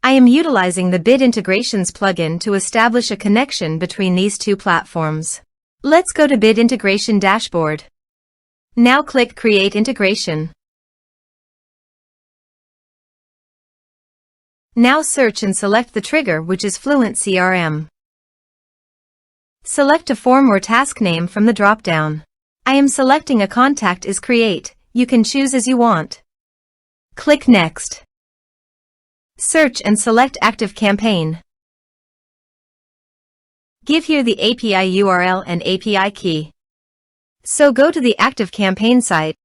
I am utilizing the Bit Integrations plugin to establish a connection between these two platforms. Let's go to Bit Integration Dashboard. Now click Create Integration. Now search and select the trigger, which is FluentCRM. Select a form or task name from the drop-down. I am selecting a contact is Create. You can choose as you want. Click Next. Search and select ActiveCampaign. Give here the API URL and API key. So go to the ActiveCampaign site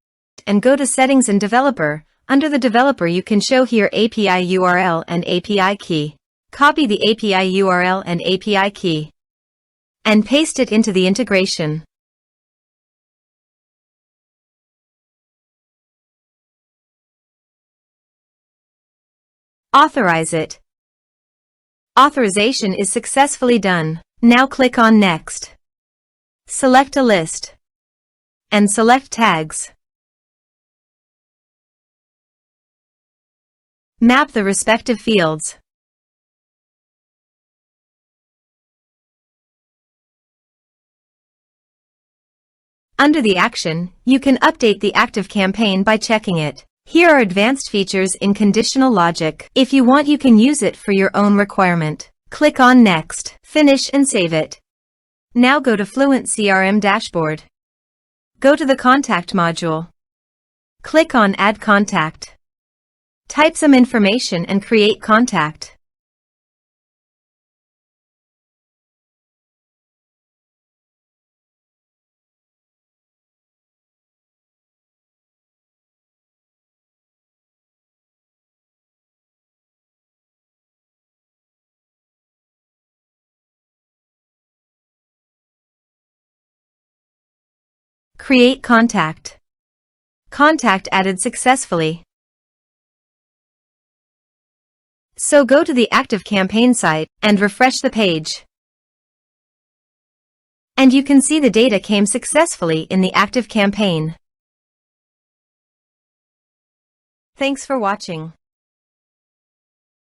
and go to Settings and Developer. Under the developer you can show here API URL and API key. Copy the API URL and API key and paste it into the integration. Authorize it. Authorization is successfully done. Now click on Next. Select a list and select tags. Map the respective fields. Under the action, you can update the ActiveCampaign by checking it. Here are advanced features in conditional logic. If you want, you can use it for your own requirement. Click on Next, finish and save it. Now go to FluentCRM Dashboard. Go to the Contact module. Click on Add Contact. Type some information and create contact. Create contact. Contact added successfully. So go to the ActiveCampaign site and refresh the page. And you can see the data came successfully in the ActiveCampaign. Thanks for watching.